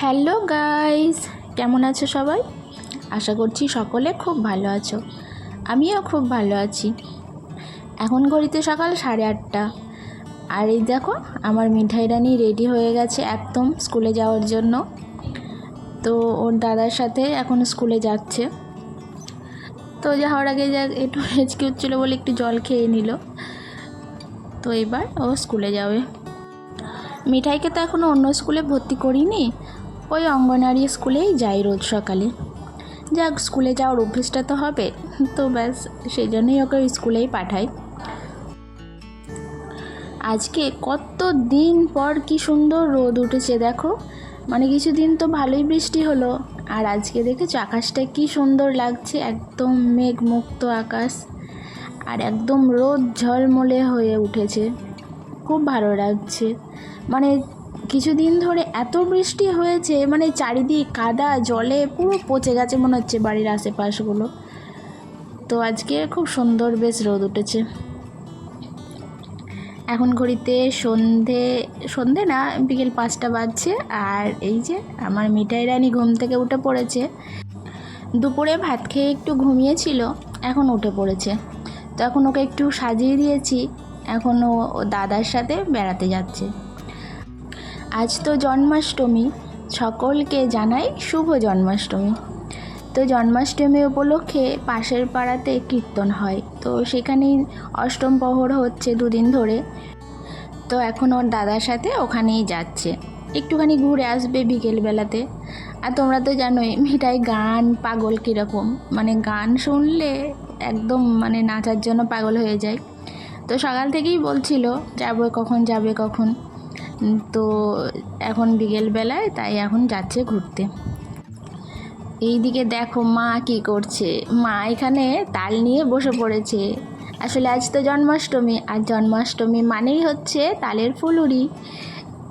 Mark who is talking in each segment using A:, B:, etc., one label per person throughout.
A: Hello guys, কেমন আছো সবাই? আশা করছি সকলে খুব ভালো আছো। আমিও খুব ভালো আছি। এখন ঘড়িতে সকাল 8:30। আর এই দেখো, আমার মিঠাই রানী রেডি হয়ে গেছে একদম স্কুলে যাওয়ার জন্য। তো ওর দাদার সাথে এখন স্কুলে যাচ্ছে। তো যাওয়ার আগে একটু হেঁচকি হচ্ছিলো বলে একটু জল খেয়ে নিল। তো এবার ও স্কুলে যাবে। মিঠাইকে তো এখনও অন্য স্কুলে ভর্তি করিনি, ওই অঙ্গনওয়াড়ি স্কুলেই যাই রোজ সকালে। যাক, স্কুলে যাওয়ার অভ্যেসটা তো হবে, তো ব্যাস সেই জন্যই ওকে স্কুলেই পাঠাই। আজকে কত দিন পর কি সুন্দর রোদ উঠেছে দেখো, মানে কিছুদিন তো ভালোই বৃষ্টি হলো, আর আজকে দেখেছো আকাশটা কি সুন্দর লাগছে, একদম মেঘমুক্ত আকাশ, আর একদম রোদ ঝলমলে হয়ে উঠেছে, খুব ভালো লাগছে। মানে কিছুদিন ধরে এত বৃষ্টি হয়েছে, মানে চারিদিক কাদা জলে পুরো পচে গেছে মনে হচ্ছে বাড়ির আশেপাশগুলো। তো আজকে খুব সুন্দর বেশ রোদ উঠেছে। এখন ঘড়িতে সন্ধে না, বিকেল 5টা বাজছে। আর এই যে আমার মিঠাই রানী ঘুম থেকে উঠে পড়েছে। দুপুরে ভাত খেয়ে একটু ঘুমিয়েছিল, এখন উঠে পড়েছে। তো এখন ওকে একটু সাজিয়ে দিয়েছি, এখন ও দাদার সাথে বেড়াতে যাচ্ছে। আজ তো জন্মাষ্টমী, সকলকে জানাই শুভ জন্মাষ্টমী। তো জন্মাষ্টমী উপলক্ষে পাশের পাড়াতে কীর্তন হয়, তো সেখানেই অষ্টম প্রহর হচ্ছে 2 দিন ধরে। তো এখন ওর দাদার সাথে ওখানেই যাচ্ছে, একটুখানি ঘুরে আসবে বিকেলবেলাতে। আর তোমরা তো জানোই মিঠাই গান পাগল কীরকম, মানে গান শুনলে একদম মানে নাচার জন্য পাগল হয়ে যায়। তো সকাল থেকেই বলছিল যাবে কখন। তো এখন বিকেলবেলায়, তাই এখন যাচ্ছে ঘুরতে। এইদিকে দেখো মা কি করছে, মা এখানে তাল নিয়ে বসে পড়েছে। আসলে আজ তো জন্মাষ্টমী, আর জন্মাষ্টমী মানেই হচ্ছে তালের ফুলুরি।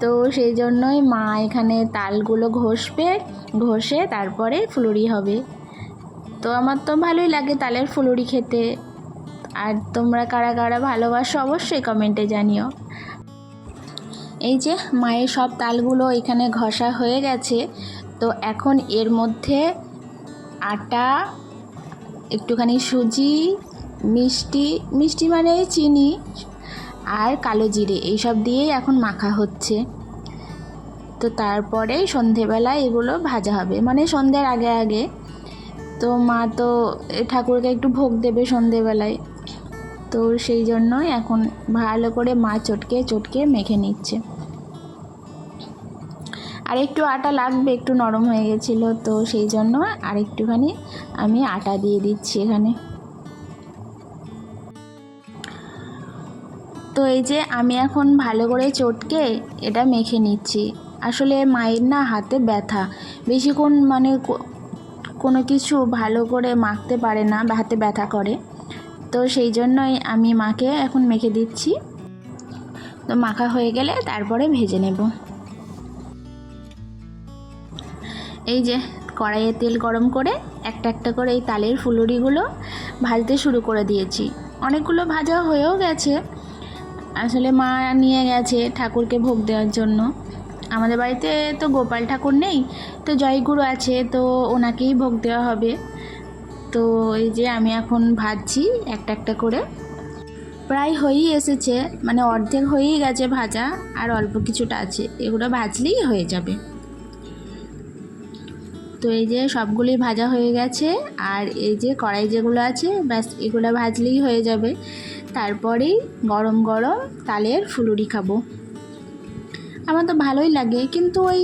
A: তো সেই জন্যই মা এখানে তালগুলো ঘষে তারপরে ফুলুরি হবে। তো আমার তো ভালোই লাগে তালের ফুলুরি খেতে। আর তোমরা কারা কারা ভালোবাসো অবশ্যই কমেন্টে জানিও। এই যে মায়ের সব তালগুলো এখানে ঘষা হয়ে গেছে। তো এখন এর মধ্যে আটা, একটুখানি সুজি, মিষ্টি মানে চিনি আর কালো জিরে, এইসব দিয়েই এখন মাখা হচ্ছে। তো তারপরে সন্ধেবেলায় এগুলো ভাজা হবে, মানে সন্ধ্যের আগে আগে। তো মা তো ঠাকুরকে একটু ভোগ দেবে সন্ধেবেলায়, তো সেই জন্যই এখন ভালো করে মা চটকে মেখে নিচ্ছে। আর একটু আটা লাগবে, একটু নরম হয়ে গেছিলো, তো সেই জন্য আর একটুখানি আমি আটা দিয়ে দিচ্ছি এখানে। তো এই যে আমি এখন ভালো করে চটকে এটা মেখে নিচ্ছি। আসলে মায়ের না হাতে ব্যথা, বেশিক্ষণ মানে কোনো কিছু ভালো করে মাখতে পারে না, হাতে ব্যথা করে। তো সেই জন্যই আমি মাকে এখন মেখে দিচ্ছি। তো মাখা হয়ে গেলে তারপরে ভেজে নেব। এই যে কড়াইয়ে তেল গরম করে একটা একটা করে এই তালের ফুলুরিগুলো ভাজতে শুরু করে দিয়েছি। অনেকগুলো ভাজা হয়েও গেছে। আসলে মা নিয়ে গেছে ঠাকুরকে ভোগ দেওয়ার জন্য। আমাদের বাড়িতে তো গোপাল ঠাকুর নেই, তো জয়গুরু আছে, তো ওনাকেই ভোগ দেওয়া হবে। তো এই যে আমি এখন ভাজছি একটা একটা করে। প্রায় হয়েই এসেছে, মানে অর্ধেক হয়েই গেছে ভাজা, আর অল্প কিছুটা আছে, এগুলো ভাজলেই হয়ে যাবে। তো এই যে সবগুলোই ভাজা হয়ে গেছে, আর এই যে কড়াই যেগুলো আছে ব্যাস এগুলো ভাজলেই হয়ে যাবে। তারপরেই গরম গরম তালের ফুলুরি খাবো। আমার তো ভালোই লাগে, কিন্তু ওই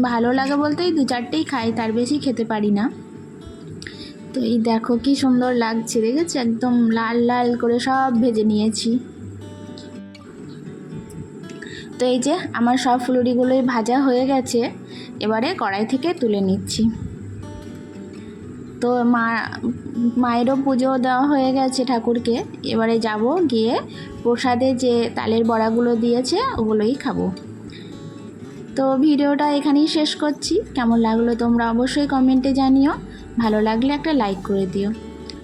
A: ভালো লাগে বলতেই 2-4টেই খাই, তার বেশি খেতে পারি না। তো এই দেখো কি সুন্দর লাগছে, দেখেছি একদম লাল লাল করে সব ভেজে নিয়েছি। তো এই যে আমার সব ফুলুরিগুলোই ভাজা হয়ে গেছে, এবারে কড়াই থেকে তুলে নিচ্ছি। তো মায়েরও পুজো দেওয়া হয়ে গেছে ঠাকুরকে, এবারে যাব গিয়ে প্রসাদে যে তালের বড়াগুলো দিয়েছে ওগুলোই খাবো। তো ভিডিওটা এখানেই শেষ করছি। কেমন লাগলো তোমরা অবশ্যই কমেন্টে জানিও, ভালো লাগলে একটা লাইক করে দিও,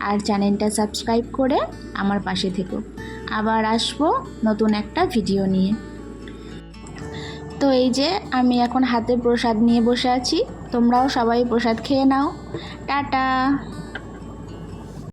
A: আর চ্যানেলটা সাবস্ক্রাইব করে আমার পাশে থেকো। আবার আসবো নতুন একটা ভিডিও নিয়ে। তো এই যে আমি এখন হাতে প্রসাদ নিয়ে বসে আছি, তোমরাও সবাই প্রসাদ খেয়ে নাও। টাটা।